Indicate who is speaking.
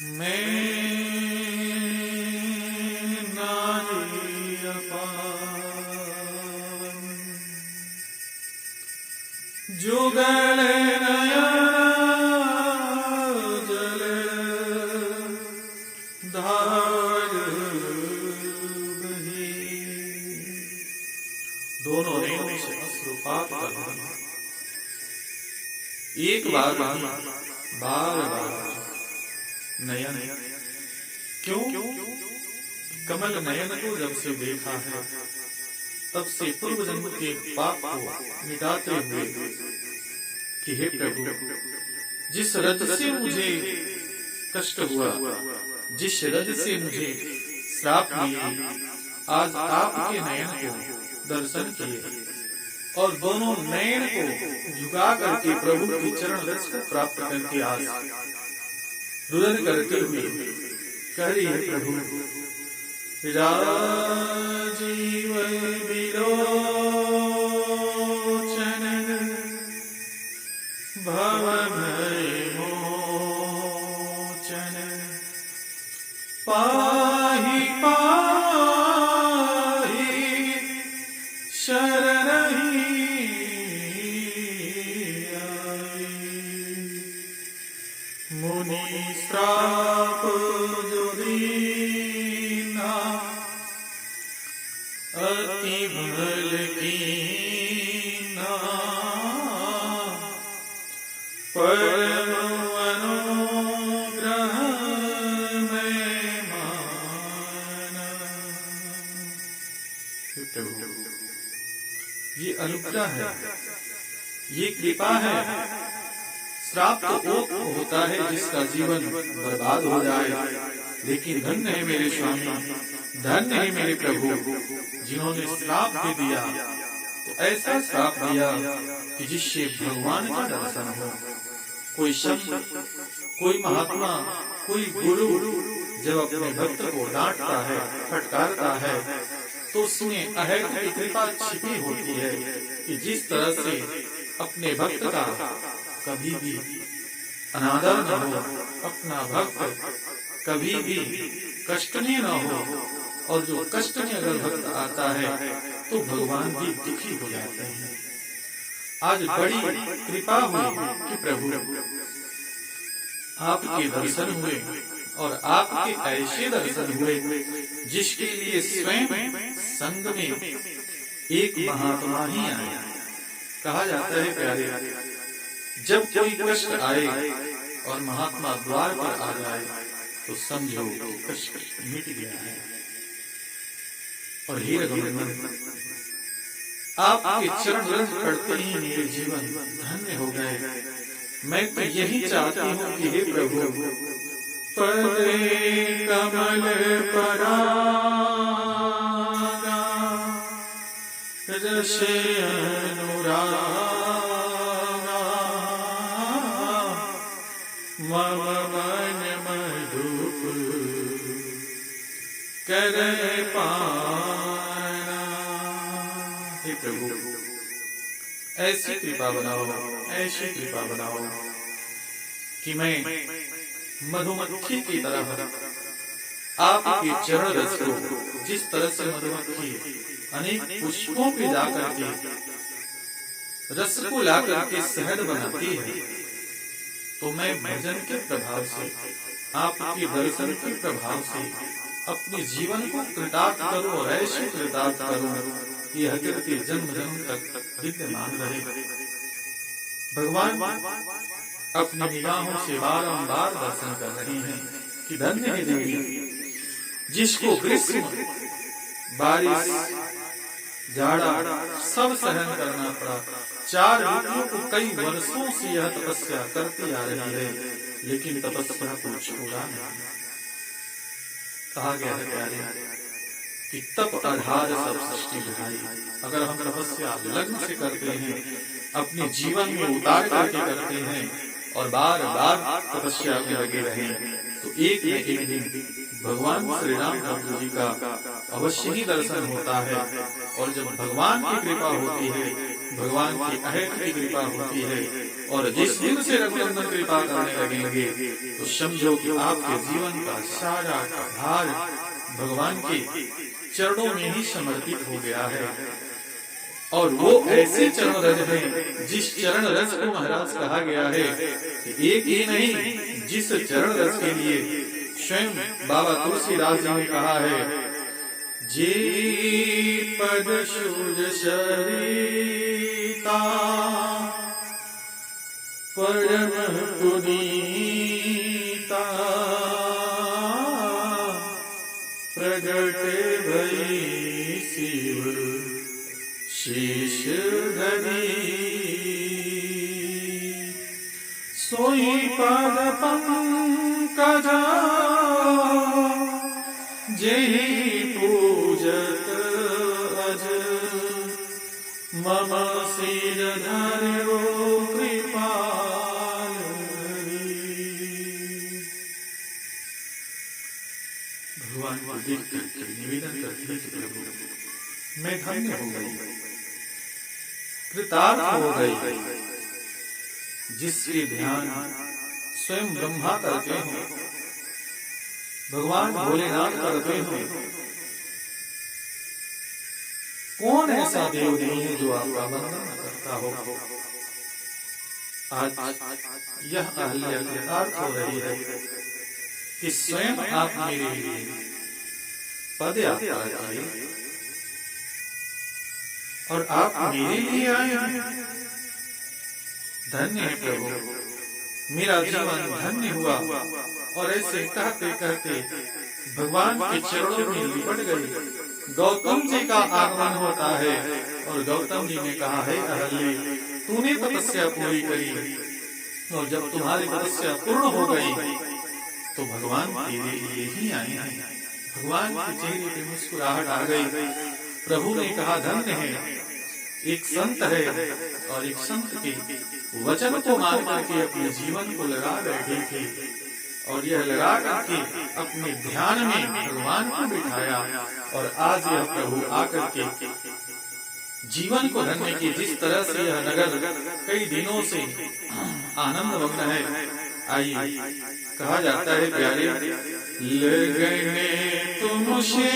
Speaker 1: मैं नारी अपान जुगल नयन जल धार बही। दोनों नयनों से अश्रुपात कर रही। एक बार बार बार नयन क्यों? कमल नयन को जब से देखा है तब से पूर्व जन्म के पाप को मिटाते हुए कि हे प्रभु, जिस रज से मुझे कष्ट हुआ, जिस रज से मुझे श्राप मिले, आज आपके नयन को दर्शन किए और दोनों नयन को झुका करके प्रभु की चरण रज को प्राप्त करके आज रुदन करते हुए कह रही है प्रभु, राजीव विलोचन भव भय मोचन पाहि पाहि शरणहि मुनि श्राप जो दीना अति भल कीना परम अनुग्रह में माना। ये अनुग्रह है, ये कृपा है। श्राप तो वो होता है जिसका जीवन बर्बाद हो जाए, लेकिन धन्य है मेरे स्वामी, धन्य है मेरे प्रभु जिन्होंने श्राप दे दिया। तो ऐसा श्राप दिया कि जिससे भगवान का दर्शन हो। कोई शब्द, कोई महात्मा, कोई गुरु जब अपने भक्त को डांटता है, फटकारता है, तो उसमें अहेत की कृपा छिपी होती है कि जिस तरह से अपने भक्त का कभी भी अनादर न हो, अपना भक्त कभी भी कष्टनीय न हो, और जो कष्टनीय अगर भक्त आता है तो भगवान भी दुखी हो जाते हैं। आज बड़ी कृपा हुई कि प्रभु आपके दर्शन हुए और आपके ऐसे दर्शन हुए जिसके लिए स्वयं संग में एक महात्मा ही आया। कहा जाता है प्यारे, जब कोई कष्ट आए और महात्मा द्वार पर आ जाए तो समझो कष्ट मिट गया है। और हे रघुनंदन, आपके चरण रज पड़ते ही मेरे जीवन धन्य हो गए। मैं तो यही चाहती हूँ कि हे प्रभु, पदे कमल परागा जसे अनुरागा मम मन मधुप करे पाना। हे प्रभु, ऐसी कृपा बनाओ, ऐसी कृपा बनाओ कि मैं मधुमक्खी की तरह आपके चरण रस को, जिस तरह से मधुमक्खी अनेक पुष्पों पे जाकर के रस को लाकर के शहद बनाती है, तो मैं भजन के प्रभाव से, आपके दर्शन के प्रभाव से अपने जीवन को कृतार्थ करूं और ऐसे कृतार्थ करूं कि हकीकत के जन्म जन्म तक विद्यमान रहे। भगवान अपनी निगाहों से बारंबार दर्शन कर रहे हैं कि धन्य है देवी जिसको ग्रीष्म, बारिश, जाड़ा सब सहन करना पड़ा। 4 ऋतुओं को कई वर्षों से यह तपस्या करती आ रही है, लेकिन तपस्या को छोड़ा नहीं। कहा गया है प्यारे कि तप आधार सब सृष्टि बुझाई। अगर हम तपस्या लगन से करते हैं, अपने जीवन में उतार करके करते हैं और बार बार तपस्या में लगे रहें, तो एक न एक दिन भगवान श्री रामचंद्र जी का अवश्य ही दर्शन होता है। और जब भगवान की कृपा होती है, भगवान की अहेत की कृपा होती है और जिस दिन से रघुनंदन कृपा करने लगे तो समझो कि आपके जीवन का सारा का भार भगवान के चरणों में ही समर्पित हो गया है। और वो ऐसे चरण रज हैं जिस चरण रज को महाराज कहा गया है कि एक ही नहीं, जिस चरण रज के लिए स्वयं बाबा तुलसीदास जी ने कहा है, जे पद सूज सरिता परम पुनीता प्रगटे भई शिव शीश धरी सोई पद पंकज जेहि पूजत अज मम सिर धरो कृपाल भगवान को देख करके निवेदन करती है कि प्रभु मैं धन्य हो गई, कृतार्थ हो गई, जिसके ध्यान स्वयं ब्रह्मा करते हैं, भगवान भोलेनाथ करते हैं। कौन ऐसा देव नहीं है जो आपका वंदन करता हो। आज यह अहल्या कृतार्थ हो रही है कि स्वयं आप मेरे लिए पद यात्रा किए और आप मेरे लिए आए हैं। धन्य है प्रभु, मेरा जीवन धन्य हुआ। और ऐसे कहते कहते भगवान के चरणों में लिपट गई। गौतम जी का आगमन होता है और गौतम जी ने कहा है, अहल्ये तूने तपस्या पूरी करी और जब तुम्हारी तपस्या पूर्ण हो गई तो भगवान तेरे लिए ही आए हैं। भगवान के चेहरे पे मुस्कुराहट आ गई। प्रभु ने कहा, धन्य है, एक संत है और एक संत के वचन को मान करके अपने जीवन को लगा बैठे थे और यह लगा करके अपने ध्यान में भगवान को बिठाया। और आज यह प्रभु आकर के जीवन को धन्य की, जिस तरह से यह नगर कई दिनों से आनंद मग्न है। आइए, कहा जाता है प्यारे, लगने तुमसे